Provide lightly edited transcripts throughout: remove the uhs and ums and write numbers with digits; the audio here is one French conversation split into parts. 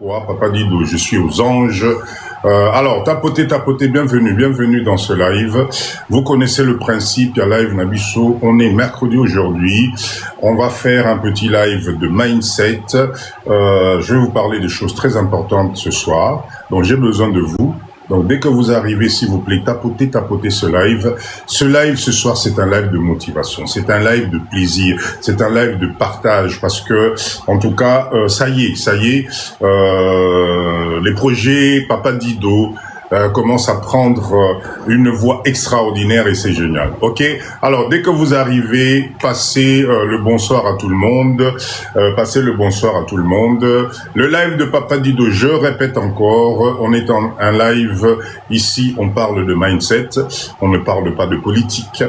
Moi, Papa Dido, je suis aux anges. Alors, tapotez, bienvenue dans ce live. Vous connaissez le principe, il y a live Nabisso. On est mercredi aujourd'hui. On va faire un petit live de mindset. Je vais vous parler des choses très importantes ce soir. Donc, j'ai besoin de vous. Donc, dès que vous arrivez, s'il vous plaît, tapotez ce live. Ce live, ce soir, c'est un live de motivation. C'est un live de plaisir. C'est un live de partage parce que, en tout cas, ça y est, les projets Papa Dido commencent à prendre une voie extraordinaire et c'est génial. Ok? Alors, dès que vous arrivez, passez le bonsoir à tout le monde. Passez le bonsoir à tout le monde. Le live de Papa Dido, je répète encore, on est en un live. Ici, on parle de mindset. On ne parle pas de politique.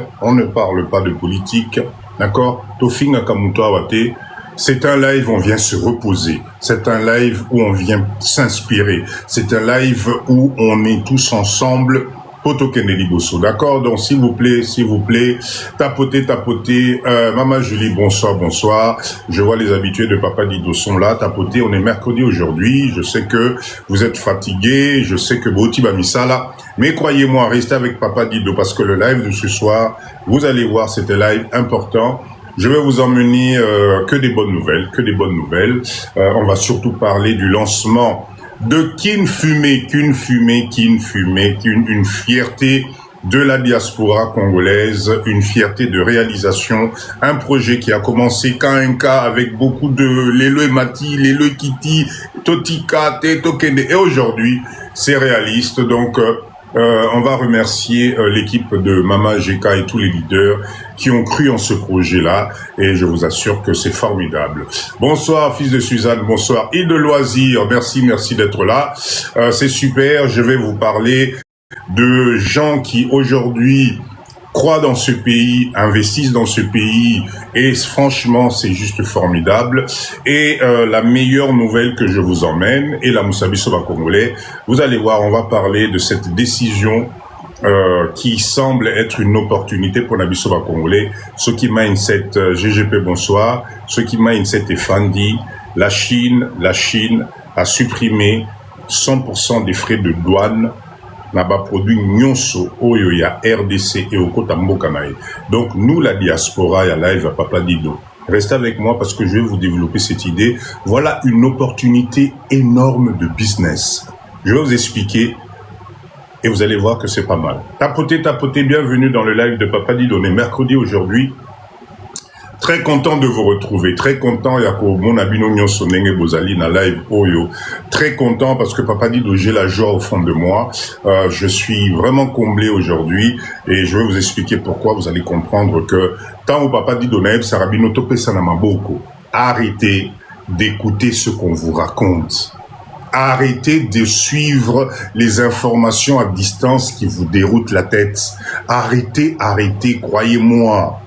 D'accord? Tofinga Kamuto Awate. C'est un live où on vient se reposer. C'est un live où on vient s'inspirer. C'est un live où on est tous ensemble. Poto Kennedy Bosso, d'accord? Donc, s'il vous plaît, tapotez. Maman Julie, bonsoir. Je vois les habitués de Papa Dido sont là. Tapotez, on est mercredi aujourd'hui. Je sais que vous êtes fatigués. Je sais que Boti Bamisala. Mais croyez-moi, restez avec Papa Dido parce que le live de ce soir, vous allez voir, c'était live important. Je vais vous emmener que des bonnes nouvelles. On va surtout parler du lancement de Kin Fumé, une fierté de la diaspora congolaise, une fierté de réalisation, un projet qui a commencé KNK avec beaucoup de Lelo Mati, Lelo Kiti, Totika, Tokende, et aujourd'hui c'est réaliste. Donc on va remercier l'équipe de Mama GK et tous les leaders qui ont cru en ce projet-là et je vous assure que c'est formidable. Bonsoir fils de Suzanne, bonsoir et de loisirs, merci d'être là. C'est super, je vais vous parler de gens qui aujourd'hui croient dans ce pays, investissent dans ce pays et franchement c'est juste formidable. Et la meilleure nouvelle que je vous emmène et la Moussabiso congolais, vous allez voir, on va parler de cette décision qui semble être une opportunité pour Nabiso congolais. Ceux qui mindset GGP bonsoir, ceux qui mindset et Fandi, la Chine a supprimé 100% des frais de douane naba produit nyonso oyo ya RDC et okota mboka nae. Donc nous la diaspora ya live à Papa Dido. Restez avec moi parce que je vais vous développer cette idée. Voilà une opportunité énorme de business. Je vais vous expliquer et vous allez voir que c'est pas mal. Tapotez, bienvenue dans le live de Papa Dido. On est mercredi aujourd'hui. Très content de vous retrouver, très content, Yako, mon abino nyonso nenge bozali na live oyo. Très content parce que Papa Dido, j'ai la joie au fond de moi. Je suis vraiment comblé aujourd'hui et je vais vous expliquer pourquoi. Vous allez comprendre que tant au Papa Dido naeb sarabino tope sanama boko. Arrêtez d'écouter ce qu'on vous raconte. Arrêtez de suivre les informations à distance qui vous déroutent la tête. Arrêtez, croyez-moi.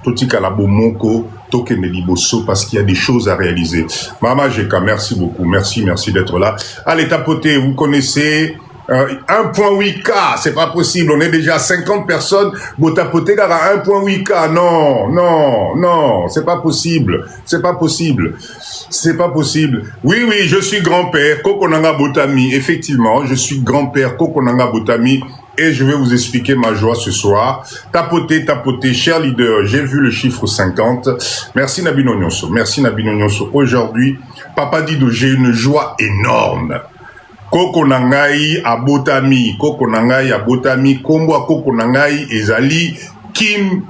Totika la bomoko, toke meliboso, parce qu'il y a des choses à réaliser. Mama Jeka, merci beaucoup, merci d'être là. Allez, tapotez, vous connaissez 1.8K, c'est pas possible, on est déjà à 50 personnes, vous tapotez à 1.8K, non, c'est pas possible. Oui, je suis grand-père, Kokonanga Botami, effectivement, je suis grand-père Kokonanga Botami, et je vais vous expliquer ma joie ce soir. Tapotez, cher leader, j'ai vu le chiffre 50. Merci Nabino Nyonso. Aujourd'hui, Papa Dido, j'ai une joie énorme. Koko nangai abotami, kombo koko nangai ezali Kin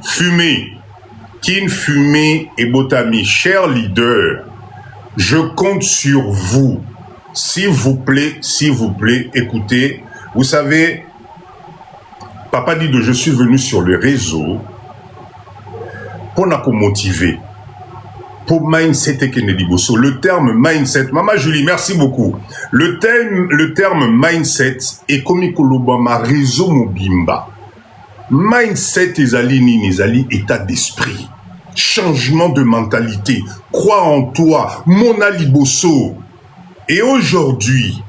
Fumé et Botami. Cher leader, je compte sur vous. S'il vous plaît, écoutez, vous savez, Papa Dido, je suis venu sur le réseau pour nous motiver. Pour mindset et Kennedy Bosso. Le terme mindset, Maman Julie, merci beaucoup. Le terme mindset est comme Kolobama réseau mobimba. Mindset ezali état d'esprit. Changement de mentalité. Crois en toi. Mon Ali Bosso. Et aujourd'hui,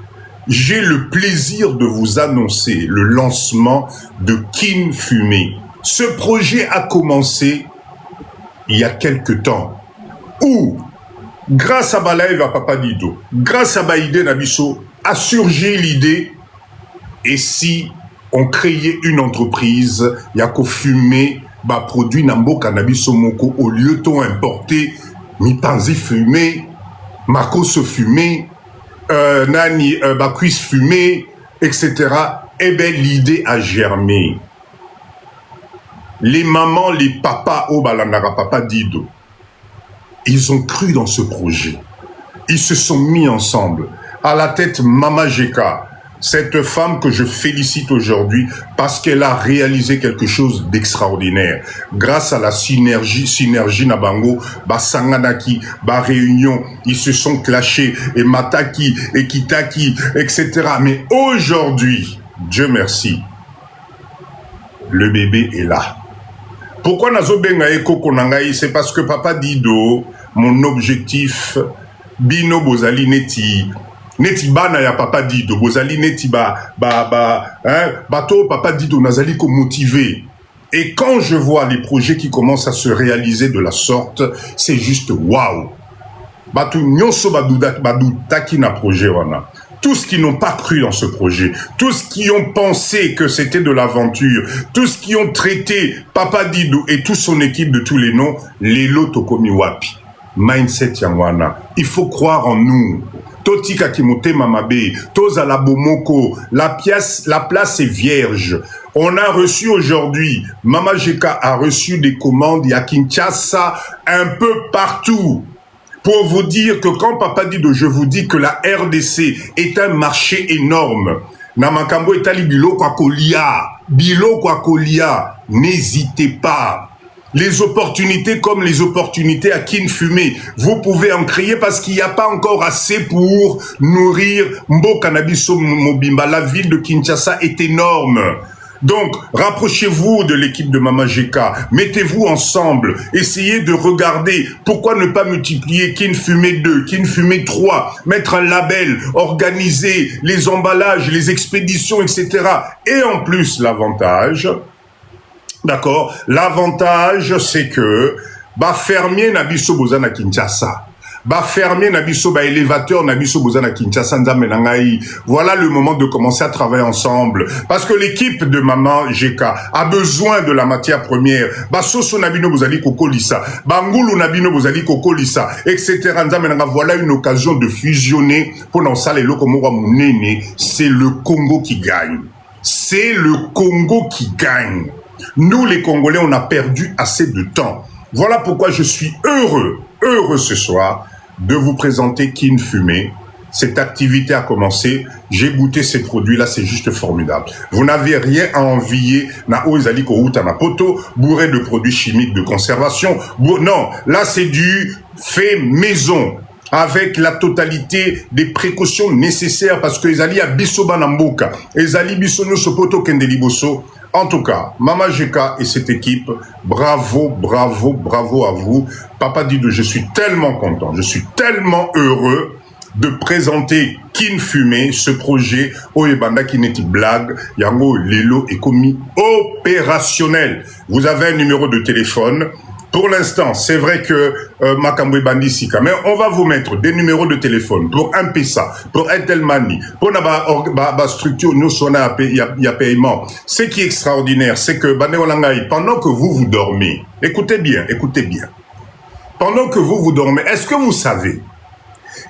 j'ai le plaisir de vous annoncer le lancement de Kin Fumé. Ce projet a commencé il y a quelque temps où grâce à Balaï va Papa Dido, grâce à Baïdé Nabiso, a surgi l'idée, et si on créait une entreprise, il y a qu'au fumer, bah, produit Nambo Cannabis Moko, au lieu d'en importer, mi-panzi fumé, Makos fumé, Nani, Bakuis fumé, etc. Eh bien, l'idée a germé. Les mamans, les papas, oh, Balandara, Papa Dido, ils ont cru dans ce projet. Ils se sont mis ensemble. À la tête, Mama Jeka, cette femme que je félicite aujourd'hui parce qu'elle a réalisé quelque chose d'extraordinaire. Grâce à la synergie Nabango, Sanganaki, Réunion, ils se sont clashés, et Mataki, et Kitaki, etc. Mais aujourd'hui, Dieu merci, le bébé est là. Pourquoi Nazo Benga Eko Konangai? C'est parce que Papa Dido, mon objectif, Bino Bozali Neti, Neti bana ya Papa Dido, Bozali Neti bateau Papa Dido Nazali ko motivé. Et quand je vois les projets qui commencent à se réaliser de la sorte, c'est juste waouh. Batu nyonso badutaki na projet wana. Tous qui n'ont pas cru dans ce projet, tous qui ont pensé que c'était de l'aventure, tous qui ont traité Papa Dido et toute son équipe de tous les noms, Lelo Tokomi Wapi. Mindset Yangwana. Il faut croire en nous. Totika Kimote Mamabe, Toza la Bomoko, la place est vierge. On a reçu aujourd'hui, Mama Jeka a reçu des commandes à Kinshasa, un peu partout. Pour vous dire que quand Papa Dido, je vous dis que la RDC est un marché énorme. Namakambo etali biloko akolia, n'hésitez pas. Les opportunités comme les opportunités à Kinfumé, vous pouvez en créer parce qu'il n'y a pas encore assez pour nourrir Mbo Cannabiso Mobimba. La ville de Kinshasa est énorme. Donc, rapprochez-vous de l'équipe de Mama Jeka, mettez-vous ensemble, essayez de regarder pourquoi ne pas multiplier Kinfumé 2, Kinfumé 3, mettre un label, organiser les emballages, les expéditions, etc. Et en plus, l'avantage... D'accord. L'avantage, c'est que, fermier Nabiso Bozana Kinshasa. Fermier Nabiso, élévateur Nabiso Bozana Kinshasa, Nzamenangaï. Voilà le moment de commencer à travailler ensemble. Parce que l'équipe de Maman Jeka a besoin de la matière première. Soso Nabino Bozali Kokolisa. Ngulu Nabino Bozali Kokolisa. Etc. Nzamenanga. Voilà une occasion de fusionner pour dans ça les Lokomora Mounene. C'est le Congo qui gagne. C'est le Congo qui gagne. Nous, les Congolais, on a perdu assez de temps. Voilà pourquoi je suis heureux ce soir de vous présenter Kinfumé. Cette activité a commencé. J'ai goûté ces produits-là, c'est juste formidable. Vous n'avez rien à envier na Oezaliko ou Tanapoto, bourré de produits chimiques de conservation. Non, là, c'est du fait maison, avec la totalité des précautions nécessaires, parce que Ezali a Bisoba Namboka, Ezali Bisono Sopoto Kendeliboso. En tout cas, Mama Jeka et cette équipe, bravo, bravo, bravo à vous. Papa Dido, je suis tellement content, je suis tellement heureux de présenter Kinfumé, ce projet, Oyebanda Kineti Blague, Yango Lelo est commis opérationnel. Vous avez un numéro de téléphone. Pour l'instant, c'est vrai que Makambwe Bandi Sika, mais on va vous mettre des numéros de téléphone pour un PESA, pour Intelmani, pour la structure, nous il y a paiement. Ce qui est extraordinaire, c'est que pendant que vous dormez, écoutez bien, pendant que vous dormez, est-ce que vous savez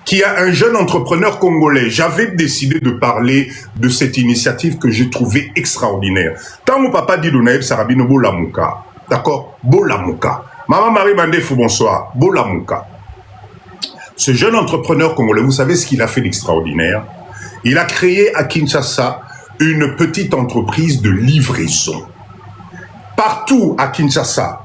qu'il y a un jeune entrepreneur congolais? J'avais décidé de parler de cette initiative que j'ai trouvée extraordinaire. Tant mon papa dit Donaïb Sarabino Bolamuka, d'accord, Bolamuka. Maman Marie Mandefou, bonsoir. Bolamuka. Ce jeune entrepreneur congolais, vous savez ce qu'il a fait d'extraordinaire? Il a créé à Kinshasa une petite entreprise de livraison. Partout à Kinshasa.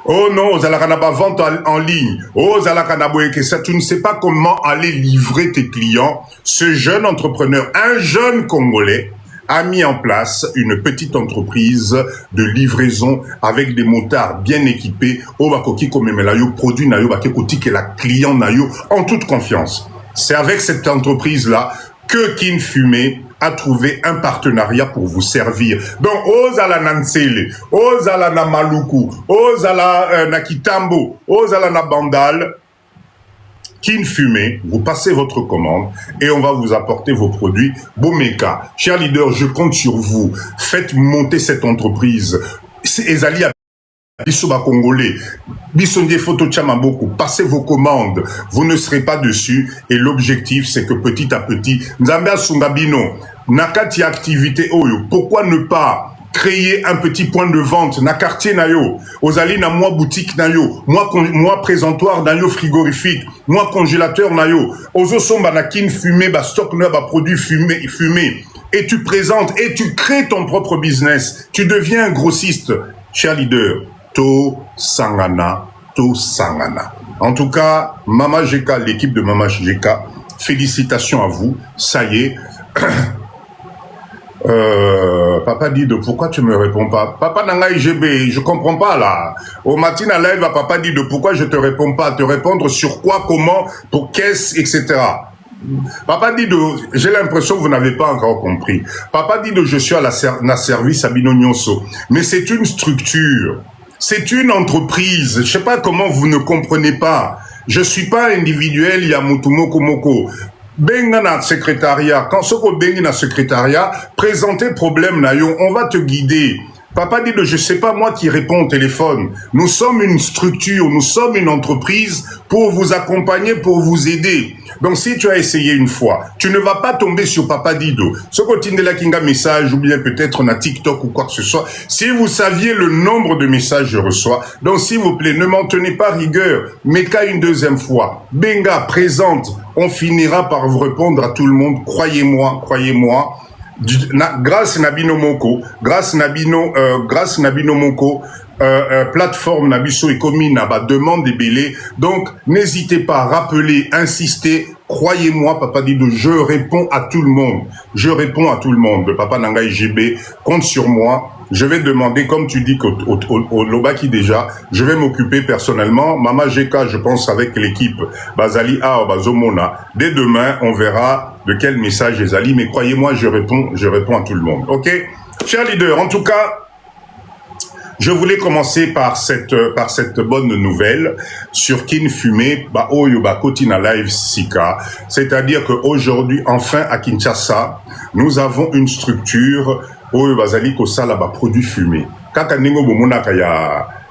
Oh non, Zalakanaba vente en ligne. Oh Zalakanabo et ça, tu ne sais pas comment aller livrer tes clients. Ce jeune entrepreneur, un jeune Congolais, a mis en place une petite entreprise de livraison avec des motards bien équipés. Au Bakoki Komemelayo, produit Nayo, Bakekoti, qui est la client Nayo, en toute confiance. C'est avec cette entreprise-là que Kinfumé a trouvé un partenariat pour vous servir. Donc, Ozala Nansele, Ozala Namaluku, Ozala Nakitambo, Ozala Nabandal, Kin Fumé, vous passez votre commande et on va vous apporter vos produits. Bomeka, cher leader, je compte sur vous. Faites monter cette entreprise. Ezali a Bissoba Congolais, Bissondie Photo Chamaboko, passez vos commandes, vous ne serez pas dessus et l'objectif c'est que petit à petit, Nzambia Sungabino, Nakati activité Oyo, pourquoi ne pas créer un petit point de vente na quartier nayo, ozali na moi boutique nayo, moi présentoir nayo frigorifique, moi congélateur nayo, ozo somba na Kin Fumé, ba stock na ba produit fumé, et tu présentes et tu crées ton propre business, tu deviens un grossiste, cher leader. To Sangana. En tout cas, Mama GK, l'équipe de Mama GK, félicitations à vous. Ça y est. Papa dit de pourquoi tu me réponds pas. Papa Nanga IGB, je comprends pas là. Au matin à live, papa dit de pourquoi je te réponds pas. Te répondre sur quoi, comment, pour qu'est-ce, etc. Papa dit de, j'ai l'impression que vous n'avez pas encore compris. Papa dit de je suis à la service à Bino Nyonso. Mais c'est une structure. C'est une entreprise. Je sais pas comment vous ne comprenez pas. Je suis pas individuel, Yamutumoko Moko. Benga na secrétariat. Quand ce qu'on benga na secrétariat, présentez problème na yo, on va te guider. Papa dit de je sais pas moi qui réponds au téléphone. Nous sommes une structure, nous sommes une entreprise pour vous accompagner, pour vous aider. Donc si tu as essayé une fois, tu ne vas pas tomber sur Papa Dido. Ce côté de la Kinga message ou bien peut-être na TikTok ou quoi que ce soit. Si vous saviez le nombre de messages que je reçois, donc s'il vous plaît, ne m'en tenez pas rigueur, mais qu'à une deuxième fois. Benga, présente, on finira par vous répondre à tout le monde. Croyez-moi, croyez-moi. Grâce Nabino Moko, grâce Nabino Moko, plateforme Nabiso et Komi Naba demande des bélés. Donc, n'hésitez pas à rappeler, insister. Croyez-moi, Papa Dido, je réponds à tout le monde. Je réponds à tout le monde. Papa Nanga IGB, compte sur moi. Je vais demander, comme tu dis au Lobaki déjà, je vais m'occuper personnellement. Mama GK, je pense avec l'équipe Bazali A, Bazomona. Dès demain, on verra de quel message Ezali. Mais croyez-moi, je réponds à tout le monde. Ok? Cher leader, en tout cas, je voulais commencer par cette bonne nouvelle sur Kin Fumé, Kotina Live Sika. C'est-à-dire qu'aujourd'hui, enfin, à Kinshasa, nous avons une structure où Bazali Kosala produit fumé. Kaka Ningo Bomonaka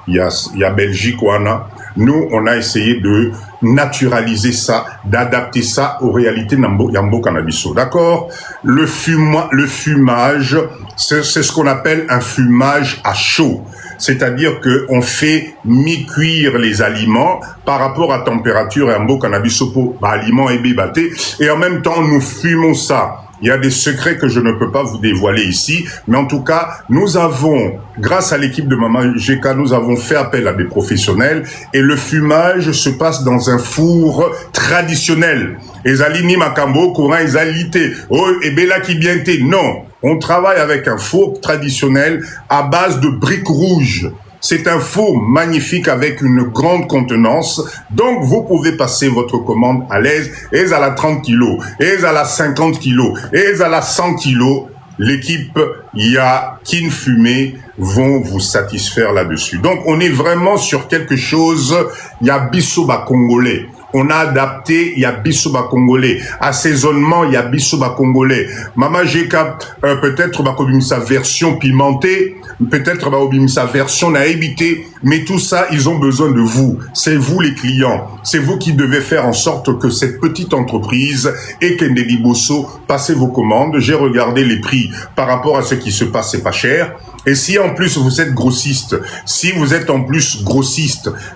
ya Belgique wana, nous on a essayé de naturaliser ça, d'adapter ça aux réalités Yambo Cannabiso. D'accord? Le fumage, c'est ce qu'on appelle un fumage à chaud. C'est-à-dire que on fait mi-cuire les aliments par rapport à température et Yambo Cannabiso pour aliments et bibaté, et en même temps nous fumons ça. Il y a des secrets que je ne peux pas vous dévoiler ici, mais en tout cas, nous avons, grâce à l'équipe de Mama GK, nous avons fait appel à des professionnels et le fumage se passe dans un four traditionnel. Ezali ni makambo, courant ezalité, oh, et bella qui bienté. Non, on travaille avec un four traditionnel à base de briques rouges. C'est un four magnifique avec une grande contenance. Donc, vous pouvez passer votre commande à l'aise. Et à la 30 kilos, et à la 50 kilos, et à la 100 kilos. L'équipe, il y a Kin Fumé, vont vous satisfaire là-dessus. Donc, on est vraiment sur quelque chose, il y a Bissoba Congolais. On a adapté, il y a Bissoba Congolais. Assaisonnement, il y a Bissoba Congolais. Mama GK, peut-être, comme sa version pimentée, peut-être, sa version n'a évité, mais tout ça, ils ont besoin de vous. C'est vous les clients. C'est vous qui devez faire en sorte que cette petite entreprise et Kendeli Bosso, passez vos commandes. J'ai regardé les prix par rapport à ce qui se passe, c'est pas cher. Et si en plus vous êtes grossiste,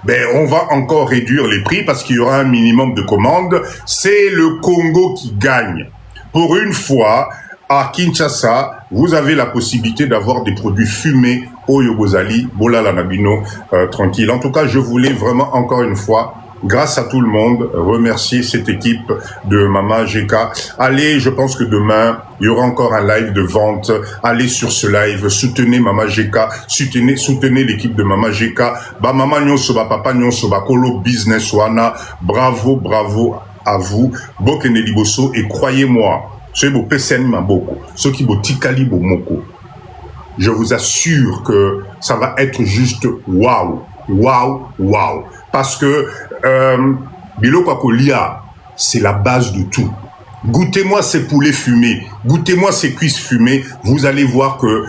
ben on va encore réduire les prix parce qu'il y aura un minimum de commandes. C'est le Congo qui gagne. Pour une fois, à Kinshasa, vous avez la possibilité d'avoir des produits fumés au Yogozali, Bolala Nabino, tranquille. En tout cas, je voulais vraiment encore une fois, grâce à tout le monde, remercier cette équipe de Mama GK. Allez, je pense que demain, il y aura encore un live de vente. Allez sur ce live, soutenez Mama GK, soutenez l'équipe de Mama GK. Ba Mama Nyonso, ba Papa Nyonso, ba Kolo Business Wana. Bravo, bravo à vous. Bokene Liboso, et croyez-moi, ceux qui PCN Maboko, ceux qui Tikali Moko, je vous assure que ça va être juste waouh, waouh, waouh. Parce que biloko kolia, c'est la base de tout. Goûtez-moi ces poulets fumés, goûtez-moi ces cuisses fumées, vous allez voir que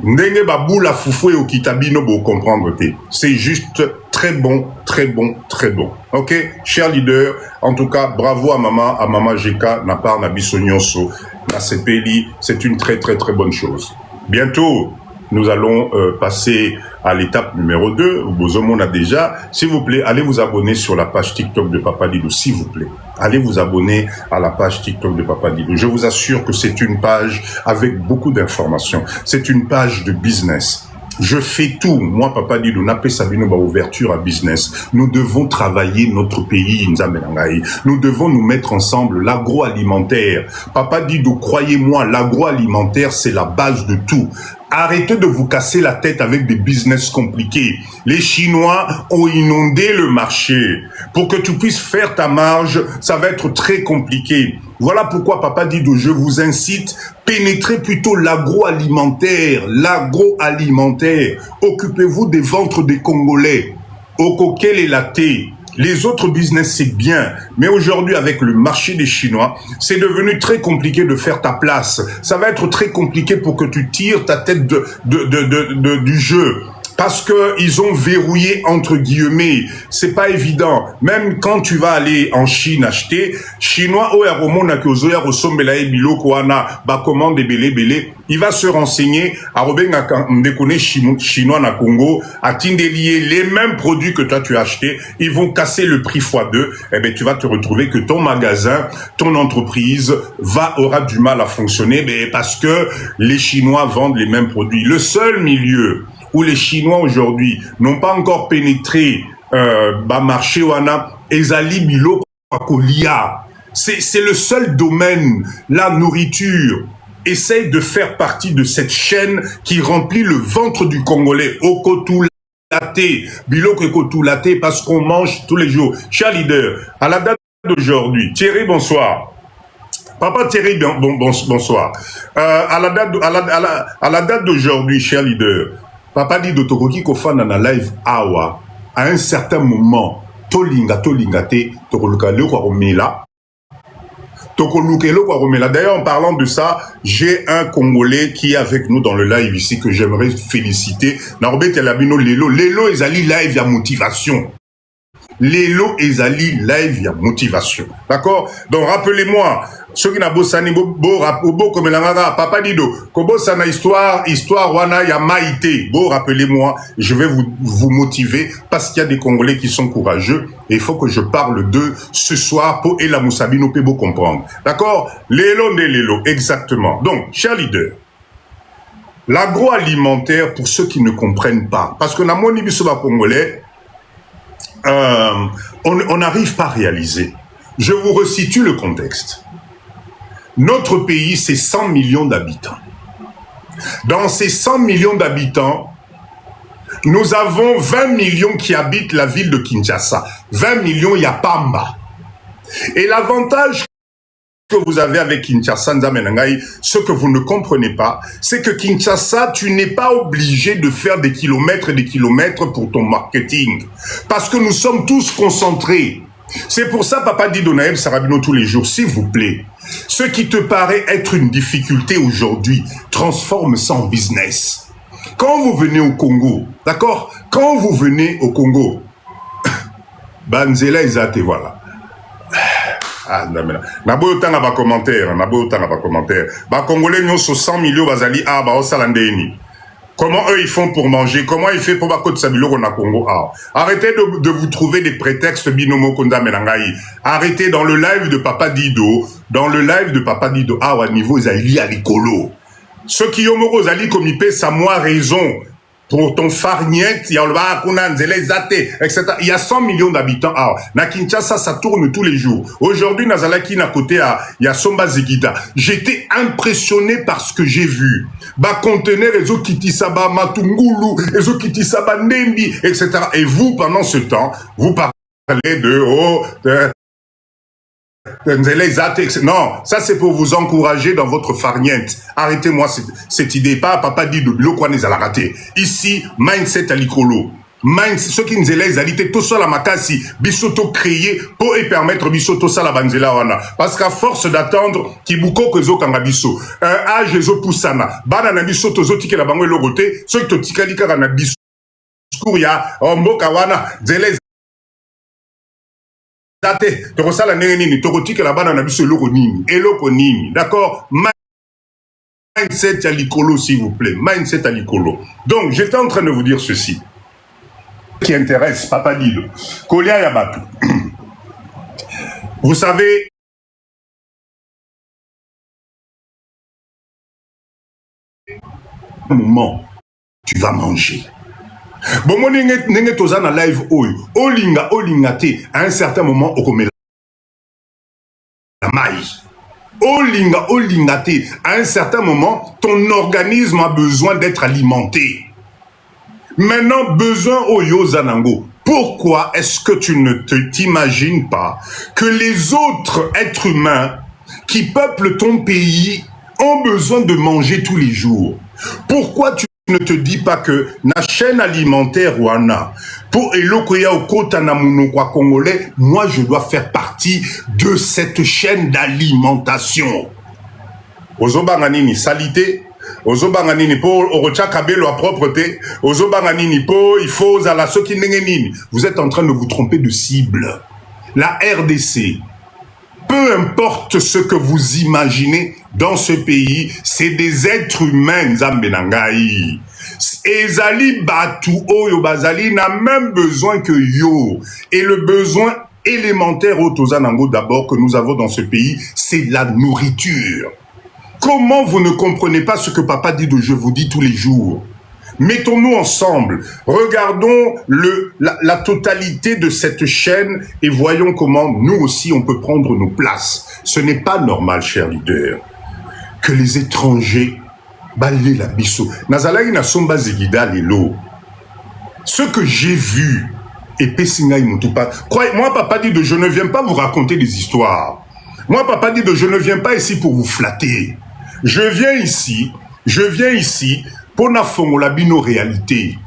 ndenge baboula foufou et okitabino bo comprendre te. C'est juste très bon, très bon, très bon. Ok, cher leader, en tout cas, bravo à Maman GK, na part na biso nyonso, na sepeli, c'est une très très très bonne chose. Bientôt, nous allons passer à l'étape numéro 2. Bozomon a déjà. S'il vous plaît, allez vous abonner sur la page TikTok de Papa Dido, s'il vous plaît. Allez vous abonner à la page TikTok de Papa Dido. Je vous assure que c'est une page avec beaucoup d'informations. C'est une page de business. Je fais tout. Moi, Papa Dido, Napé Sabino, ouverture à business. Nous devons travailler notre pays, Nzamenangaï. Nous devons nous mettre ensemble. L'agroalimentaire. Papa Dido, croyez-moi, l'agroalimentaire, c'est la base de tout. Arrêtez de vous casser la tête avec des business compliqués. Les Chinois ont inondé le marché. Pour que tu puisses faire ta marge, ça va être très compliqué. Voilà pourquoi Papa Dido, je vous incite, pénétrez plutôt l'agroalimentaire. L'agroalimentaire. Occupez-vous des ventres des Congolais. Okokel et laté. Les autres business, c'est bien. Mais aujourd'hui, avec le marché des Chinois, c'est devenu très compliqué de faire ta place. Ça va être très compliqué pour que tu tires ta tête du jeu. Parce que ils ont verrouillé entre guillemets. C'est pas évident. Même quand tu vas aller en Chine acheter, Chinois oya kozoya rosombela biloko wana ba commande belé, il va se renseigner à Robenga ndekone chinois na Congo, à Tindelier les mêmes produits que toi tu as acheté, ils vont casser le prix x2. Eh ben tu vas te retrouver que ton magasin, ton entreprise aura du mal à fonctionner, parce que les Chinois vendent les mêmes produits. Le seul milieu où les Chinois aujourd'hui n'ont pas encore pénétré marché wana ezali biloko kolia. C'est le seul domaine, la nourriture. Essaye de faire partie de cette chaîne qui remplit le ventre du Congolais. Okotoulaté, biloko ekotoulaté, parce qu'on mange tous les jours. Cher leader, à la date d'aujourd'hui, Thierry, bonsoir. Papa Thierry, bonsoir. À la date d'aujourd'hui, cher leader, Papa Dido tokoki kofana na live awa à un certain moment tolinga te tokoluka loko romela D'ailleurs, en parlant de ça, j'ai un Congolais qui est avec nous dans le live ici que j'aimerais féliciter. Norbert Elabino Lelo ezali live ya motivation. Lelo ezali live ya motivation. D'accord? Donc rappelez-moi, ceux qui n'a bossani bo comme l'angara Papa Dido, kobosana histoire wana ya maïté. Bo rappelez-moi, je vais vous motiver parce qu'il y a des Congolais qui sont courageux et il faut que je parle d'eux ce soir pour Ela Moussabino peut beau comprendre. D'accord? Lelo, exactement. Donc, cher leader, l'agroalimentaire pour ceux qui ne comprennent pas, parce que na moni biso ba Congolais, on n'arrive pas à réaliser. Je vous resitue le contexte. Notre pays, c'est 100 millions d'habitants. Dans ces 100 millions d'habitants, nous avons 20 millions qui habitent la ville de Kinshasa. 20 millions, il y a Pamba. Et l'avantage que vous avez avec Kinshasa, Nzamenangaï, ce que vous ne comprenez pas, c'est que Kinshasa, tu n'es pas obligé de faire des kilomètres et des kilomètres pour ton marketing. Parce que nous sommes tous concentrés. C'est pour ça, Papa Dido Naël Sarabino tous les jours, s'il vous plaît. Ce qui te paraît être une difficulté aujourd'hui, transforme ça en business. Quand vous venez au Congo, d'accord? Quand vous venez au Congo, Banzela Ezate, voilà. Ah, Nabo tanga ba commentaire. Ba Congolais nous sur 100 millions bazali ba osalandeni. Comment eux ils font pour manger? Comment ils font pour ba côte sabilo qu'on a Congo? Arrêtez de vous trouver des prétextes binomo konda menangai. Arrêtez dans le live de Papa Dido, à niveau Zali à l'écolo. Ceux qui ont moro Zali comme il paie sa moi raison. Pour ton farniette, il y a 100 millions d'habitants. Na Kinshasa, ça tourne tous les jours. Aujourd'hui, Nazalaki, à côté, il y a Somba Zegida. J'étais impressionné par ce que j'ai vu. Conteneur, Ezo Kitisaba, Matungulu, Ezo Kitisaba, Nembi, etc. Et vous, pendant ce temps, vous parlez de, non, ça c'est pour vous encourager dans votre farniente. Arrêtez-moi cette idée. Pas Papa dit de Bilokwane à la raté. Ici, mindset à l'icolo. Ce qui nous élève, c'est tout ça la makasi, bisoto créé pour permettre bisoto ça la banzela wana. Parce qu'à force d'attendre, kibuko kezo kanga biso, un âge ezo poussana, bana na bisoto zo tike la bango elogote, ceux qui to tika lika na biso, ya, mboka wana, zele date, toko sala nene nini, toko tike la bana na biso eloko nini, d'accord? Mindset à l'icolo, s'il vous plaît. Mindset à l'icolo. Donc, j'étais en train de vous dire ceci. Qui intéresse Papa Dido. Kolia Yabatou. Vous savez, un moment, tu vas manger. Bon, moi, n'enge toza na live olinga te, à un certain moment, au commet la maille. Olinga te, à un certain moment, ton organisme a besoin d'être alimenté. Maintenant, besoin oyo zanango. Pourquoi est-ce que tu ne t'imagines pas que les autres êtres humains qui peuplent ton pays ont besoin de manger tous les jours? Pourquoi tu ne te dis pas que la chaîne alimentaire wana pour elokoya okota na munokwa congolais, moi je dois faire partie de cette chaîne d'alimentation. Ozobanga nini salité? Ozobanga nini po orocha kabelo à propreté? Ozobanga nini po il faut la soki nini? Vous êtes en train de vous tromper de cible. La RDC, peu importe ce que vous imaginez dans ce pays, c'est des êtres humains, Zambenangai. Ezali Batu Oyo Bazali n'a même besoin que yo. Et le besoin élémentaire au Tozanango d'abord que nous avons dans ce pays, c'est la nourriture. Comment vous ne comprenez pas ce que Papa dit de je vous dis tous les jours? Mettons-nous ensemble, regardons la totalité de cette chaîne et voyons comment nous aussi on peut prendre nos places. Ce n'est pas normal, chers leaders, que les étrangers balayent la bisso. Nazalai na somba zigida lelo. Ce que j'ai vu, et Pessinga Imutupa, croyez-moi, Papa dit de je ne viens pas vous raconter des histoires. Moi, Papa dit de je ne viens pas ici pour vous flatter. Je viens ici pour na fongola bino réalité.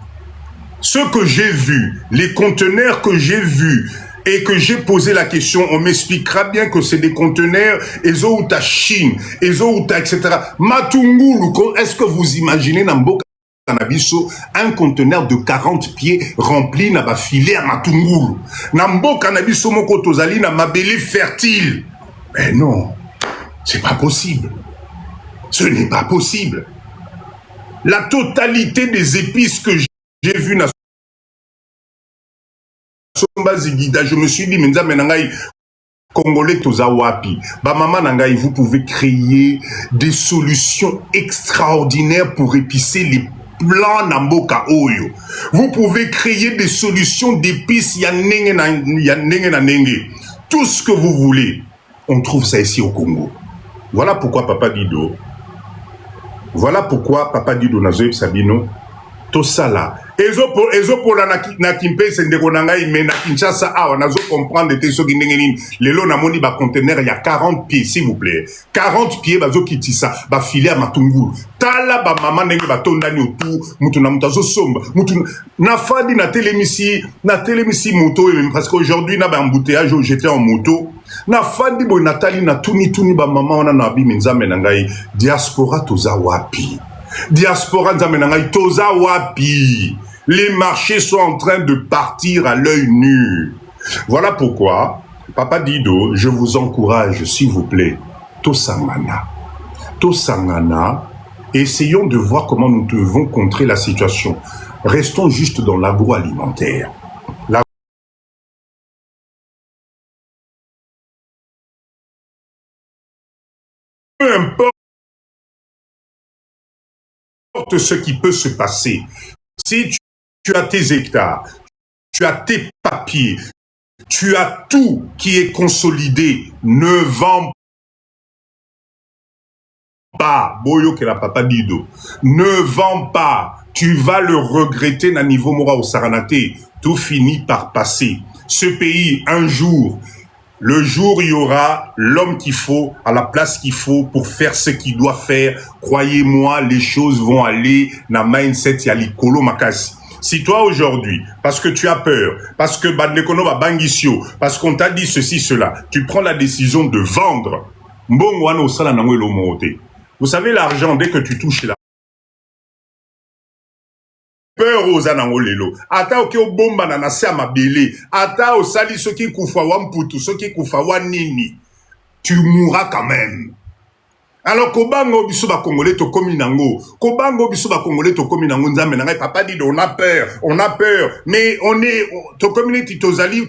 Ce que j'ai vu, les conteneurs que j'ai vus et que j'ai posé la question, on m'expliquera bien que c'est des conteneurs Ezouta Chine, Ezouta, etc. Matungulu, est-ce que vous imaginez Namboka Canabiso un conteneur de 40 pieds rempli na ba filet à Matungulu? Namboka Canabiso moko tozali na mabele fertile. Mais non, c'est pas possible. Ce n'est pas possible. La totalité des épices que j'ai vues na Somba Zigida, je me suis dit, Menza Menangai, Congolais Tozawapi, Bamama Nangai, vous pouvez créer des solutions extraordinaires pour épicer les plants Namboka Oyo. Vous pouvez créer des solutions d'épices, Yanenge na nenge. Tout ce que vous voulez, on trouve ça ici au Congo. Voilà pourquoi Papa Dido. Voilà pourquoi Papa Dido Nazoeb Sabino, tout ça là. Ezo pour la na kimpe sendeko nangai mais na Kinshasa awa nazo comprendre te so ginengeni lelo na moni ba conteneur il y a 40 pieds s'il vous plaît. 40 pieds bazo kitisa ba filet à Matungulu. Tala ba mama ndenge ba tondani autour mutu na mutazo somba mutu na fadi na télémisi moto parce qu'aujourd'hui na ba embouteillage j'étais en moto. Na fandi bo natali na tuni ba mama wana na bi minzambe nangai diaspora toza wapi. Diaspora nzambe nangai toza wapi. Les marchés sont en train de partir à l'œil nu. Voilà pourquoi, Papa Dido, je vous encourage, s'il vous plaît, Tosangana. Tosangana, essayons de voir comment nous devons contrer la situation. Restons juste dans l'agroalimentaire. Peu importe ce qui peut se passer, si tu as tes hectares, tu as tes papiers, tu as tout qui est consolidé, ne vends pas, Boyo que la Papa Dido, ne vends pas, tu vas le regretter na niveau mora au Saranate, tout finit par passer. Ce pays, un jour, le jour où il y aura l'homme qu'il faut, à la place qu'il faut pour faire ce qu'il doit faire, croyez-moi, les choses vont aller na mindset ya likolo makasi. Si toi aujourd'hui, parce que tu as peur, parce que Bandekono va bangisio, parce qu'on t'a dit ceci, cela, tu prends la décision de vendre, vous savez l'argent, dès que tu touches là, peur aux anangolelo. Ata oke o bomba na nase ya mabele. Ata o sali soki kufa wa mputu, soki kufa wa nini. Tu mourras quand même. Alors kobango biso ba congolais to komi nango. Kobango biso ba congolais to komi nango nzambe na ngai papa dit on a peur, mais on est to community to zali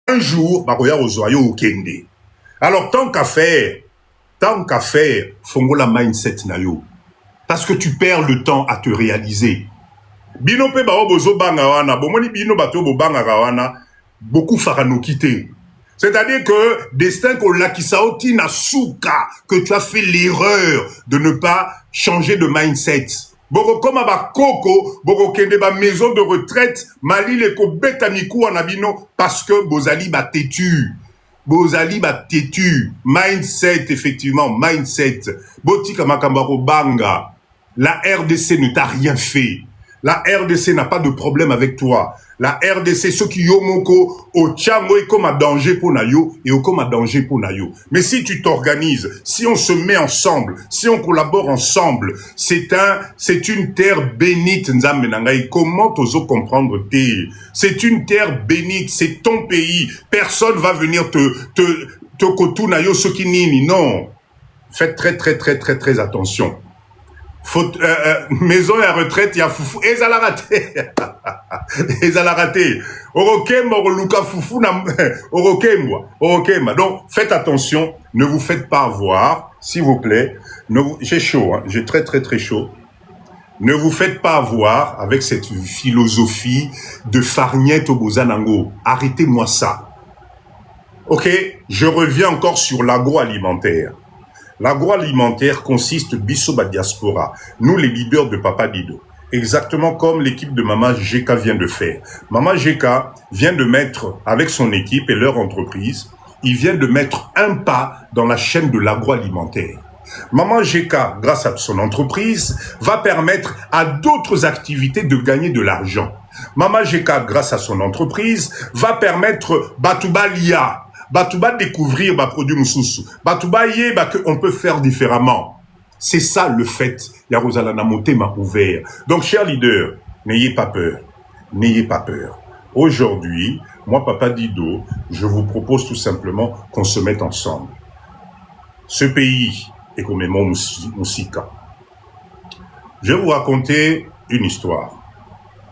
un jour ba koya ozoyo okende. Alors tant qu'à faire, fongo la mindset na yo. Parce que tu perds le temps à te réaliser. Bino pe bao bozo banga wana, bomoni bino bato bo banga wana, beaucoup farano quitté. C'est-à-dire que destin ko lakisao ti na souka, que tu as fait l'erreur de ne pas changer de mindset. Boko koma ba koko, boko kende ba maison de retraite, mali le ko beta miku wana bino parce que bozali ba têtu. Bozali ba têtu. Mindset effectivement, mindset. Botika makamba ko banga. La RDC ne t'a rien fait. La RDC n'a pas de problème avec toi. La RDC, ceux qui yomoko, au tchango, est comme un danger pour Nayo, et au comme un danger pour Nayo. Mais si tu t'organises, si on se met ensemble, si on collabore ensemble, c'est une terre bénite, Nzambe Nangai. Comment t'oses comprendre t'es? C'est une terre bénite, c'est ton pays. Personne va venir te kotou Nayo, ceux qui nini. Non. Faites très attention. Maison et à retraite, il y a foufou. Et ça l'a raté. Et ça l'a raté. Orokemba, Luka foufou, Orokemba. Donc, faites attention. Ne vous faites pas avoir, s'il vous plaît. J'ai chaud, hein. J'ai très chaud. Ne vous faites pas avoir avec cette philosophie de farniette au Bozanango. Arrêtez-moi ça. Ok? Je reviens encore sur l'agroalimentaire. L'agroalimentaire consiste bisoba diaspora. Nous, les leaders de Papa Dido. Exactement comme l'équipe de Mama GK vient de faire. Mama GK vient de mettre, avec son équipe et leur entreprise, il vient de mettre un pas dans la chaîne de l'agroalimentaire. Mama GK, grâce à son entreprise, va permettre à d'autres activités de gagner de l'argent. Mama GK, grâce à son entreprise, va permettre Batoubalia, Batouba découvrir ma produit Moussoussou. Batouba yé, qu'on peut faire différemment. C'est ça le fait. Yarozalana Moté m'a ouvert. Donc, chers leaders, n'ayez pas peur. N'ayez pas peur. Aujourd'hui, moi, Papa Dido, je vous propose tout simplement qu'on se mette ensemble. Ce pays est comme mon Moussika. Je vais vous raconter une histoire.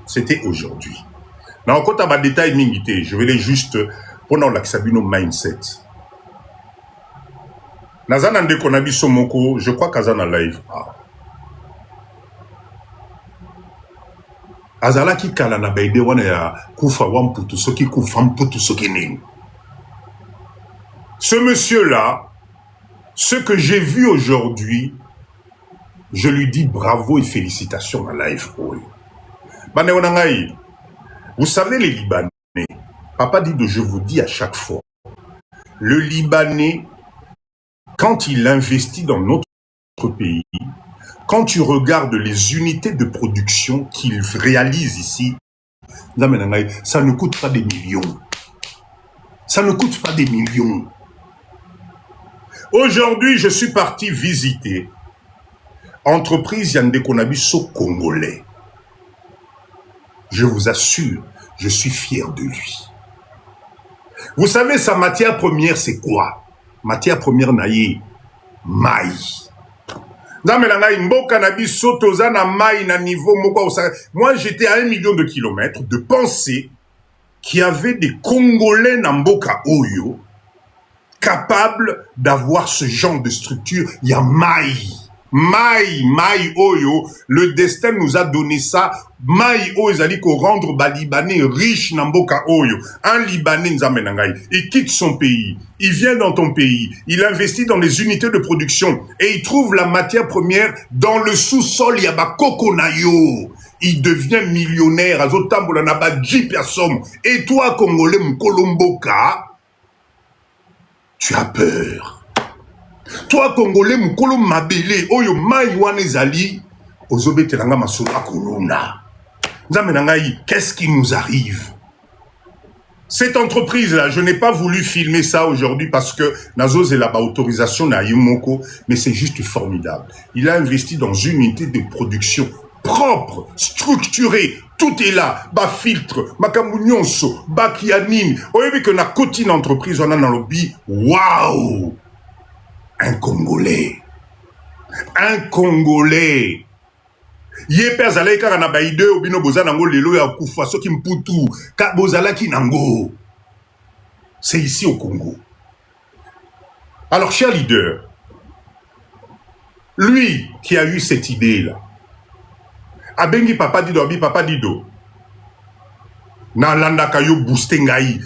C'était aujourd'hui. Dans le cas de détail mingité, je vais les juste pendant l'axabino mindset. Nazana ndekonabi somoko, je crois qu'azana live. Azala ki kala na baide wana ya kufa wamputu soki kufa mputu soki nini. Ce monsieur-là, ce que j'ai vu aujourd'hui, je lui dis bravo et félicitations à live. Bane wanangai, vous savez les Libanais, Papa dit je vous dis à chaque fois, le Libanais, quand il investit dans notre pays, quand tu regardes les unités de production qu'il réalise ici, ça ne coûte pas des millions. Ça ne coûte pas des millions. Aujourd'hui, je suis parti visiter entreprise Yandé Konabiso congolais. Je vous assure, je suis fier de lui. Vous savez, sa matière première, c'est quoi? Matière première, naïe, maï. Moi, j'étais à 1 million de kilomètres de penser qu'il y avait des Congolais Namboka Oyo capables d'avoir ce genre de structure. Il y a maï. Maï Oyo, le destin nous a donné ça. Maï Oyo, c'est-à-dire qu'on rendre ba Libanais riche Namboka Oyo. Un Libanais, il quitte son pays, il vient dans ton pays, il investit dans les unités de production et il trouve la matière première dans le sous-sol, il y a ba Kokonayo. Il devient millionnaire, azotambola na ba 10 personnes. Et toi, Congolais Mkolomboka, tu as peur. Toi, Congolais, Mkolo Mabele, Oyo Maïwan Ezali, Ozobe telanga masula kuluna. Qu'est-ce qui nous arrive? Cette entreprise-là, je n'ai pas voulu filmer ça aujourd'hui parce que Nazo et la autorisation n'a Yumoko, mais c'est juste formidable. Il a investi dans une unité de production propre, structurée, tout est là, bas filtre, makamunyonso, bas kianine. Vous voyez que la cotine entreprise, on a dans le lobby, waouh! Un Congolais. Un Congolais. Yé père zalé kaka na baide obino boza nango lelo ya kufa soki mputu ka bozala ki nango. C'est ici au Congo. Alors cher leader, lui qui a eu cette idée là, abengi papa dido na landa kayo booster ngai,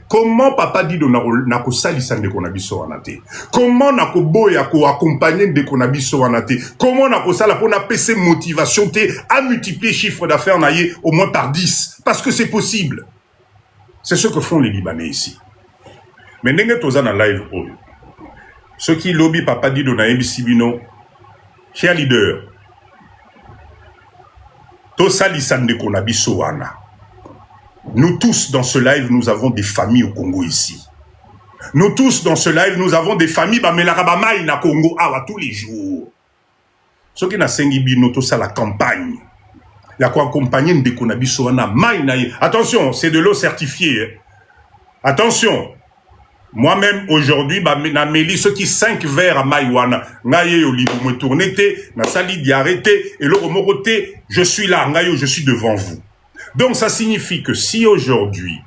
comment papa dido na ko salisa ndeko na biso wana te, comment na ko boya ko accompagner ndeko na biso wana te, comment na ko sala pour na pese motivation te à multiplier chiffre d'affaires na ye au moins par 10 parce que c'est possible. C'est ce que font les Libanais ici. Mais ndenge toza na live oyo, ceux qui lobby papa dido na MBC bino, cher leader, to salisa ndeko na biso wana. Nous tous dans ce live, nous avons des familles au Congo ici. Nous tous dans ce live, nous avons des familles bamelarabamaï na Congo awa tous les jours. Ce qui n'a sengi bino to ça la campagne. La quoi accompagner ndeko na biso wana mai na ye. Attention, c'est de l'eau certifiée. Attention. Moi-même aujourd'hui na meli ceux qui 5 verres à maïwana ngaye yo libu me tournete na sali di arrêter et le remoroté, je suis là ngayo, je suis devant vous. Donc ça signifie que si aujourd'hui,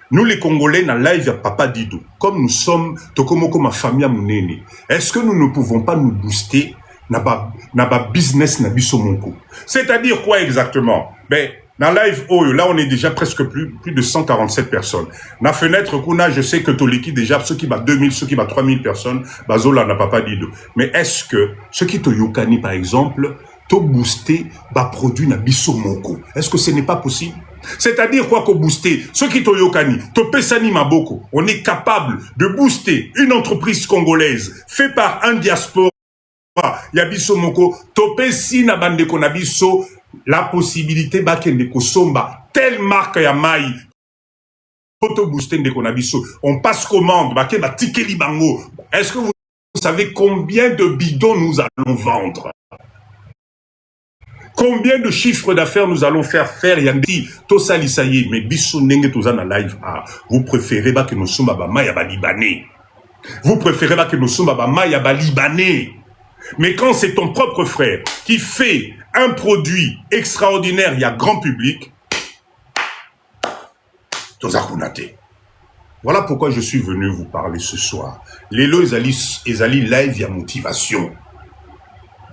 nous les Congolais, na live à Papa Dido, comme nous sommes, tokomoko ma famille munene, est-ce que nous ne pouvons pas nous booster na ba business na biso monko? C'est-à-dire quoi exactement? Ben, na live oh, là on est déjà presque plus de 147 personnes. Na fenêtre kuna, je sais que Toliki déjà, ceux qui bat 2000, ceux qui bat 3000 personnes, bazola na Papa Dido. Mais est-ce que ceux qui to Yokani par exemple, to booster ba produit na biso moko? Est-ce que ce n'est pas possible? C'est-à-dire quoi qu'on booster ceux qui to yokani, to pesani maboko, on est capable de booster une entreprise congolaise fait par un diaspora ya biso moko, to pesi na bande ko na biso la possibilité ba kende ko somba telle marque ya mai to booster ndeko na biso, on passe commande ba ke ba tikeli bango. Est-ce que vous savez combien de bidons nous allons vendre? Combien de chiffres d'affaires nous allons faire Yandi, Tosa Lisaye, mais Bissou Nenge Tosa na live. Ah, vous préférez pas que nous sommes à Maya Libanais. Vous préférez pas que nous sommes à Maya Libanais. Mais quand c'est ton propre frère qui fait un produit extraordinaire, il y a grand public, Tosa Kunate. Voilà pourquoi je suis venu vous parler ce soir. Lélo Ezali live, il y a motivation.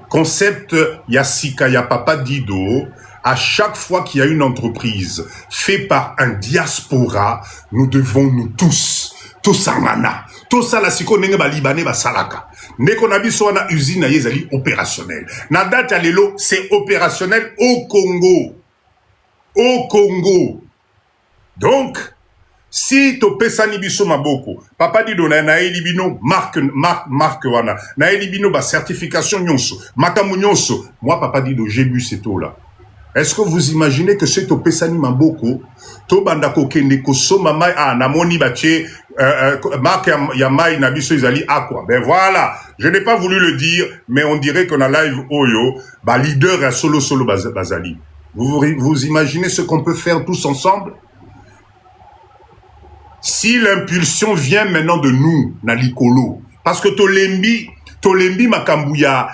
Concept Yassika, ya Papa Dido, à chaque fois qu'il y a une entreprise faite par un diaspora, nous devons nous tous sangana, tous la siko nenge ba libanais ba salaka. Neko na biso na usine na yezali opérationnel. Na date ya lelo, c'est opérationnel au Congo. Au Congo. Donc, si to pesani biso maboko, Papa Dido na elibino marque wana, na elibino ba certification nyonso, makamu nyonso, moi Papa Dido j'ai bu cette eau là. Est-ce que vous imaginez que c'est to pesani maboko, to bandako kende ko soma mai na moni bache marque ya mai na biso ezali aqua. Ben voilà, je n'ai pas voulu le dire, mais on dirait qu'on a live oyo, ba leader à solo bazali. Vous imaginez ce qu'on peut faire tous ensemble? Si l'impulsion vient maintenant de nous, na likolo, parce que tolembi makambu ya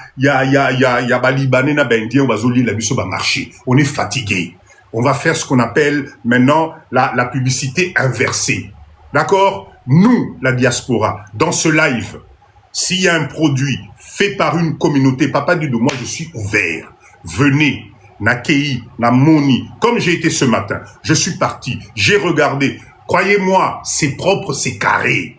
balibane na bendien bazoli la biso ba marché. On est fatigué. On va faire ce qu'on appelle maintenant la publicité inversée. D'accord? Nous, la diaspora, dans ce live, s'il y a un produit fait par une communauté, Papa Dido, moi je suis ouvert. Venez, na kei, na moni, comme j'ai été ce matin. Je suis parti, j'ai regardé. Croyez-moi, c'est propre, c'est carré.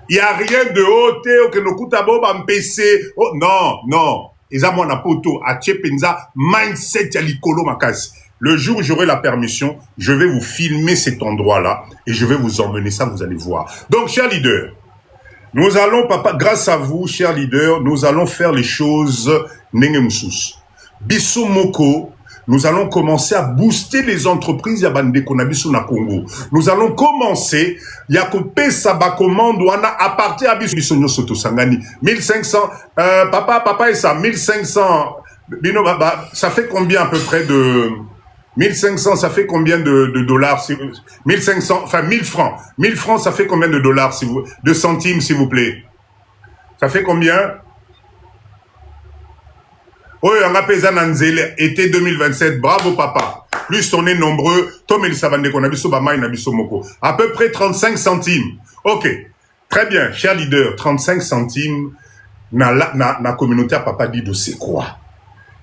Il n'y a rien de haut, que nous coûte à PC. Oh, non. Eza mwana poto, a penza, mindset ya likolo makasi. Le jour où j'aurai la permission, je vais vous filmer cet endroit-là et je vais vous emmener ça, vous allez voir. Donc, cher leader, Nous allons, papa, grâce à vous, chers leaders, nous allons faire les choses nengemsus. Biso moko, nous allons commencer à booster les entreprises ya bandeko na biso na Congo. Nous allons commencer ya kopesa ba commande wana à partir à biso nyoso to sangani 1500 papa et ça 1500 bino ça fait combien à peu près de 1500, ça fait combien de dollars 1500, enfin 1000 francs. 1000 francs, ça fait combien de dollars, de centimes, s'il vous plaît? Ça fait combien? Oh, on a payé Nanzele, été 2027. Bravo, papa. Plus on est nombreux, Tom et Savande qu'on a biso bama et biso moko. À peu près 35 centimes. Ok. Très bien, cher leader, 35 centimes, na communauté à papa dit de c'est quoi?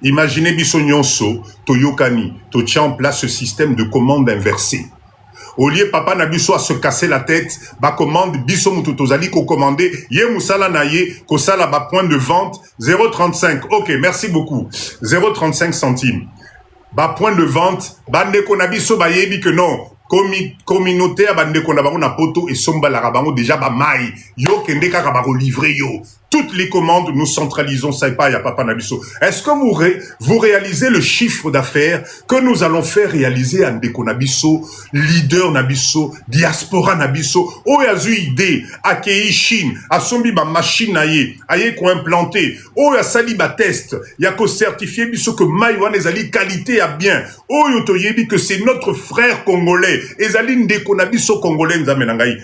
Imaginez biso nyonso, Toyokani, to tient en place ce système de commande inversée. Au lieu papa na biso à se casser la tête, ba commande biso mutu tozali ko commander, ye musala na ye, ko sala ba point de vente 0,35. OK, merci beaucoup. 0,35 centimes. Ba point de vente, bande ko na biso ba yebi que non. Communauté à bande ko na bango na poto et somba la rabango déjà ba mai. Yo kende ka ba livrer yo. Toutes les commandes, nous centralisons ça et pas, il y a papa Nabiso. Est-ce que vous réalisez le chiffre d'affaires que nous allons faire réaliser à Ndeko Nabiso, leader Nabiso, diaspora Nabiso, Oyazu idée, Akei Chine, Asombi ba machine aye, aye ko implanté, Oya sali ba test, ya ko certifié biso que Maïwan ezali qualité à bien, Oyo toyebi que c'est notre frère congolais, ezali Ndeko Nabiso congolais nzamenangai.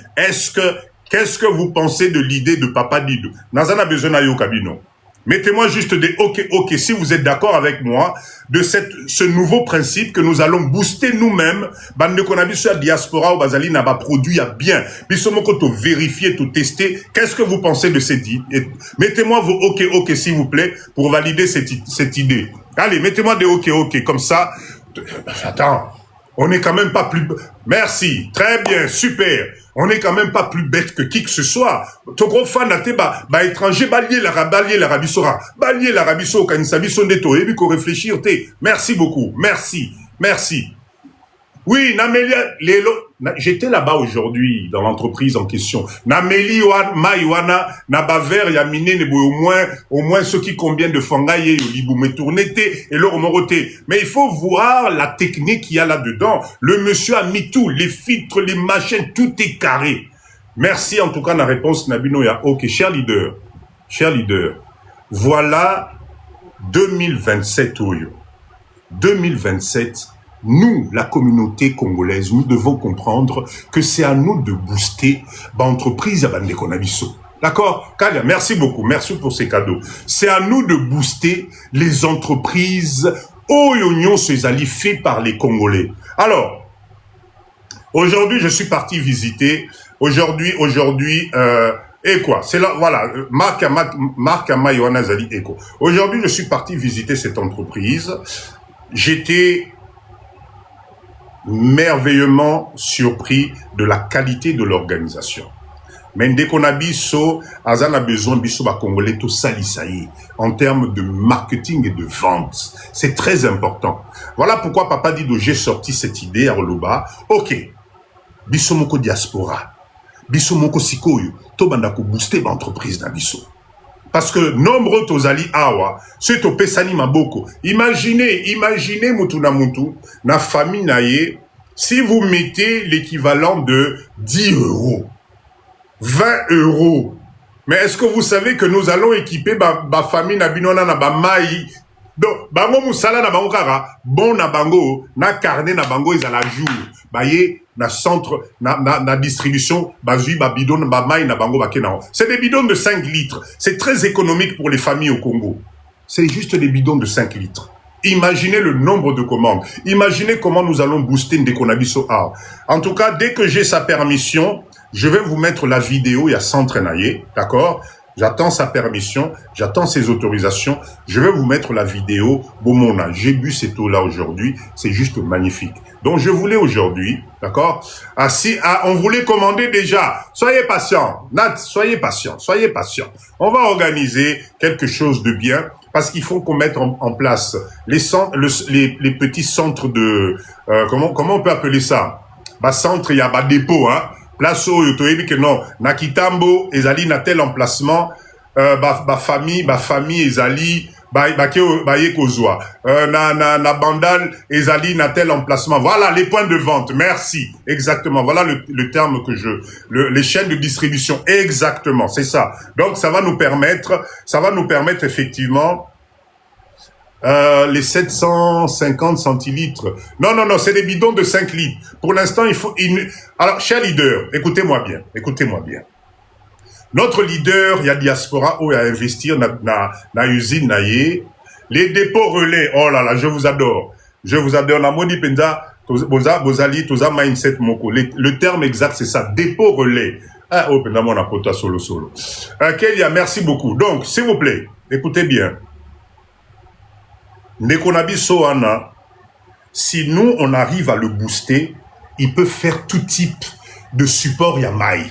Qu'est-ce que vous pensez de l'idée de Papa Dido? Nazana besoin na yo kabino. Mettez-moi juste des OK, si vous êtes d'accord avec moi, de ce nouveau principe que nous allons booster nous-mêmes, bande qu'on a vu sur la diaspora ou bazali n'a pas produit à bien. Bisomoko to vérifier, to tester. Qu'est-ce que vous pensez de cette idée? Mettez-moi vos OK, s'il vous plaît, pour valider cette idée. Allez, mettez-moi des OK, comme ça. Attends. On n'est quand même pas plus... Merci. Très bien. Super. On n'est quand même pas plus bête que qui que ce soit. Ton gros fan a été étranger, balier l'Arabie Saoudite. Balier l'Arabie Saoudite, quand il s'habille son déto, et puis qu'on réfléchir, merci beaucoup. Merci. Oui, Namelia, j'étais là-bas aujourd'hui, dans l'entreprise en question. Nameli, Maïwana, Nabaver, Yamine, au moins ceux qui combien de fangaye, Liboumé tournété, et leur moroté. Mais il faut voir la technique qu'il y a là-dedans. Le monsieur a mis tout, les filtres, les machines, tout est carré. Merci en tout cas, la réponse, Nabino, ya OK, cher leader, voilà 2027, Oyo. 2027, nous, la communauté congolaise, nous devons comprendre que c'est à nous de booster l'entreprise à Bandeko Nabiso. D'accord? Kalia, merci beaucoup. Merci pour ces cadeaux. C'est à nous de booster les entreprises Oyonyon Sezali fait par les Congolais. Alors, aujourd'hui, je suis parti visiter. Aujourd'hui, et quoi? C'est là, voilà, Marc Amayoana Zali Eko. Aujourd'hui, je suis parti visiter cette entreprise. J'étais merveilleusement surpris de la qualité de l'organisation. Mais dès qu'on a biso, Azan a besoin biso ba congolais tout salisaï en termes de marketing et de vente. C'est très important. Voilà pourquoi Papa Dido j'ai sorti cette idée à Roloba. OK. Biso moko diaspora. Biso moko sikoyo. To banda ko booster l'entreprise na biso. Parce que nombreux tozali awa, c'est au pesani maboko. Imaginez mutu na famille naye, si vous mettez l'équivalent de 10 €, 20 €. Mais est-ce que vous savez que nous allons équiper ba famille na binona na ba mai? Donc, bango musala na bango kara, bon na bango, na carnet na bango ils à la jour. Baye, na centre, na distribution, bazui, ba bidon, ba mai na bango bakena. C'est des bidons de 5 litres. C'est très économique pour les familles au Congo. C'est juste des bidons de 5 litres. Imaginez le nombre de commandes. Imaginez comment nous allons booster Ndekonabiso A. En tout cas, dès que j'ai sa permission, je vais vous mettre la vidéo, il y a s'entraîner, d'accord? J'attends sa permission, j'attends ses autorisations. Je vais vous mettre la vidéo. Bomona, j'ai bu cette eau-là aujourd'hui. C'est juste magnifique. Donc, je voulais aujourd'hui, d'accord? On voulait commander déjà. Soyez patient. Nat, soyez patient. On va organiser quelque chose de bien parce qu'il faut qu'on mette en place les petits centres de, comment on peut appeler ça? Bah, centre, il y a, dépôt, hein. place oyo toyebi que non na Kitambo ezali na tel emplacement ba famille ezali baye kozwa na Bandal ezali na tel emplacement. Voilà les points de vente. Merci. Exactement. Voilà le terme que les chaînes de distribution. Exactement. C'est ça. Donc ça va nous permettre effectivement les 750 centilitres. Non, c'est des bidons de 5 litres. Pour l'instant, alors, cher leader, écoutez-moi bien. Notre leader, il y a diaspora où il y a investir na usine naie. Les dépôts relais, oh là là, je vous adore. Na modi penza, bozali, toza mindset moko. Le terme exact, c'est ça, dépôt relais. Ah, oh, penza mon apota solo. Kélia, merci beaucoup. Donc, s'il vous plaît, écoutez bien. Nekonabiso Anna, si nous, on arrive à le booster, il peut faire tout type de support Yamaï.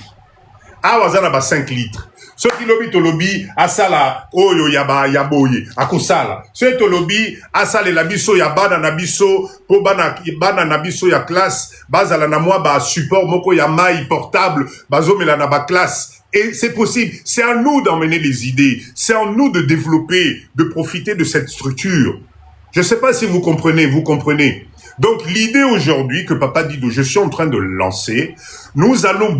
Ah, wazana ba 5 litres. Ce qui lobby to lobby, asala, oyo yaba yaboye, akosala. Ce to lobby, asale la biso yabana na biso, po bana na biso ya classe, bazala na moi ba support moko Yamaï portable, bazomela na ba classe. Et c'est possible. C'est à nous d'emmener les idées. C'est à nous de développer, de profiter de cette structure. Je ne sais pas si vous comprenez. Donc, l'idée aujourd'hui que Papa Dido, je suis en train de lancer, nous allons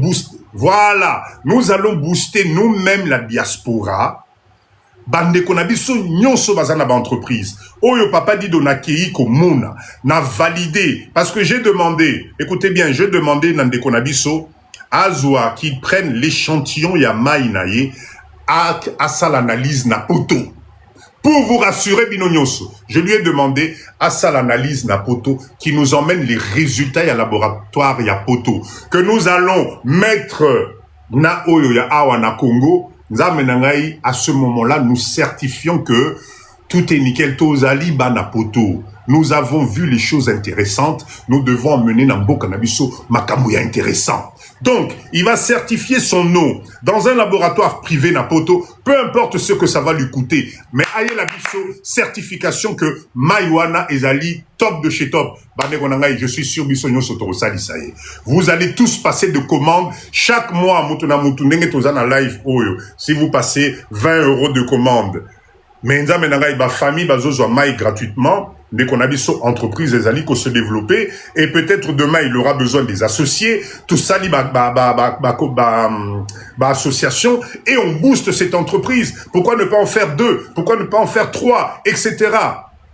booster nous-mêmes la diaspora. Bande konabiso nyonso bazana ba entreprise. Oyo Papa Dido na kei komona, na validé. Parce que j'ai demandé, écoutez bien, Nande Konabiso, Azwa, qui prennent l'échantillon Yamaï naye, à ça l'analyse na auto. Pour vous rassurer, Binonyoso, je lui ai demandé à ça l'analyse Napoto qui nous emmène les résultats à laboratoire Yapoto que nous allons mettre na Oyo ya Awa na Congo. À ce moment-là, nous certifions que tout est nickel. Tozali Banapoto. Nous avons vu les choses intéressantes. Nous devons emmener Nambo Kanabiso Makamouya intéressant. Donc, il va certifier son eau dans un laboratoire privé Napoto, peu importe ce que ça va lui coûter. Mais aïe la biso, certification que Maïwana Ezali, top de chez top. Je suis sûr, vous allez tous passer de commandes. Chaque mois, live, si vous passez 20 € de commande. Mais famille bazozo maï gratuitement. Dès qu'on a vu son entreprise, les alliés se développer, et peut-être demain, il aura besoin des associés, tout ça, association, et on booste cette entreprise. Pourquoi ne pas en faire 2? Pourquoi ne pas en faire 3? Etc.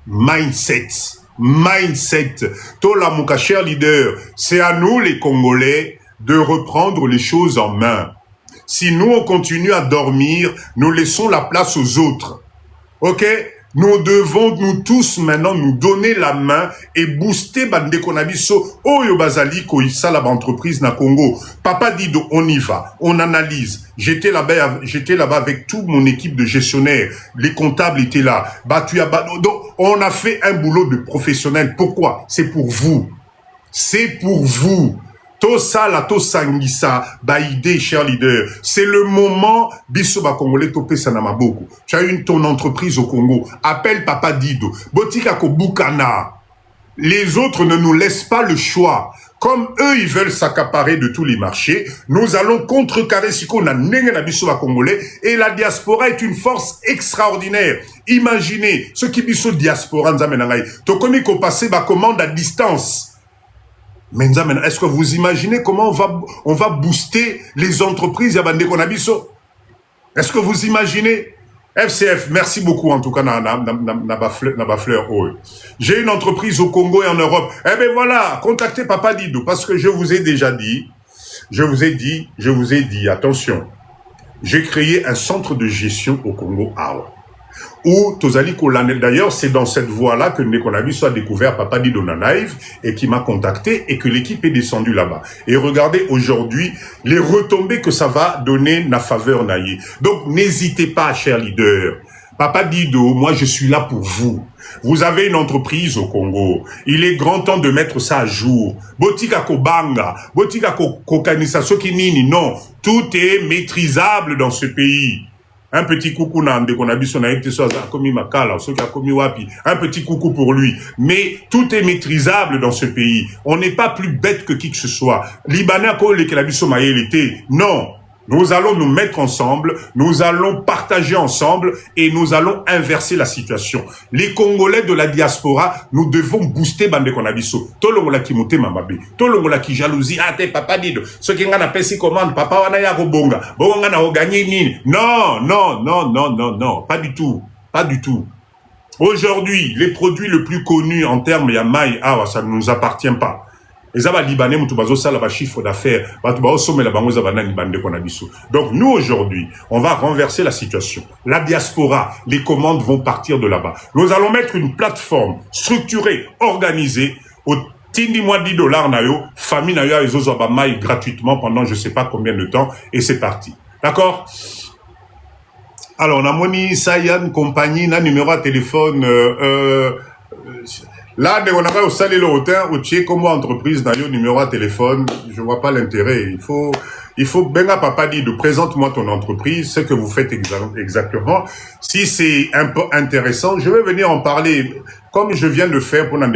Mindset. Tola Mouka, cher leader, c'est à nous, les Congolais, de reprendre les choses en main. Si nous, on continue à dormir, nous laissons la place aux autres. Ok? Nous devons, nous tous, maintenant, nous donner la main et booster Bande Konabiso, Oyo Bazali, Koïssa, la entreprise na Congo. Papa Dido, on y va, on analyse. J'étais là-bas avec toute mon équipe de gestionnaires. Les comptables étaient là. Donc, on a fait un boulot de professionnel. Pourquoi? C'est pour vous. C'est pour vous. Tosa la tosangisa, baïdé, cher leader. C'est le moment, biso ba Congolais topé sanamaboko. Tu as ton entreprise au Congo. Appelle Papa Dido. Botika ko Bukana. Les autres ne nous laissent pas le choix. Comme eux, ils veulent s'accaparer de tous les marchés, nous allons contrecarrer ce qu'on a nengé na biso ba Congolais. Et la diaspora est une force extraordinaire. Imaginez, ce qui biso diaspora nzamenangai. Tokomi ko passer ba commande à distance. Mais est-ce que vous imaginez comment on va booster les entreprises Yabande Konabiso? Est-ce que vous imaginez? FCF, merci beaucoup en tout cas Nabafleur. J'ai une entreprise au Congo et en Europe. Eh bien voilà, contactez Papa Dido parce que je vous ai déjà dit, je vous ai dit, attention, j'ai créé un centre de gestion au Congo où Tozali Kolane, d'ailleurs, c'est dans cette voie-là que Nekonabiso a découvert Papa Dido Nanaïve et qui m'a contacté et que l'équipe est descendue là-bas. Et regardez aujourd'hui les retombées que ça va donner na faveur naïe. Donc, n'hésitez pas, cher leader. Papa Dido, moi, je suis là pour vous. Vous avez une entreprise au Congo. Il est grand temps de mettre ça à jour. Botika Kobanga, Botika Kokanisa Sokinini, non. Tout est maîtrisable dans ce pays. Un petit coucou nande qu'on a vu son aïe so a commis makala, ceux qui a commis wapi. Un petit coucou pour lui. Mais tout est maîtrisable dans ce pays. On n'est pas plus bête que qui que ce soit. Libanais a collé que la vie l'été. Non. Nous allons nous mettre ensemble, nous allons partager ensemble et nous allons inverser la situation. Les Congolais de la diaspora, nous devons booster bande konabiso. Tolongola ki mote mamabe, tolongola ki jalousie, ah te papa dido, ce qui ngana pesi commande, papa wana ya robonga, bonga ngana gagner nini. Non, non, non, non, non, non, pas du tout, pas du tout. Aujourd'hui, les produits les plus connus en termes yamai, ah, ça ne nous appartient pas. Les Libanais, chiffre d'affaires, donc nous aujourd'hui, on va renverser la situation. La diaspora, les commandes vont partir de là-bas. Nous allons mettre une plateforme structurée, organisée, au tindi moins $10 nayo, famille nayo, les autres maille gratuitement pendant je sais pas combien de temps, et c'est parti. D'accord? Alors, on a moni Sayan compagnie, na numéro de téléphone, là, on a au salé le hautain, au tché, comme entreprise, dans le numéro de téléphone, je vois pas l'intérêt. Il faut, benga papa dit de présente-moi ton entreprise, ce que vous faites exactement. Si c'est un peu intéressant, je vais venir en parler, comme je viens de faire pour n'en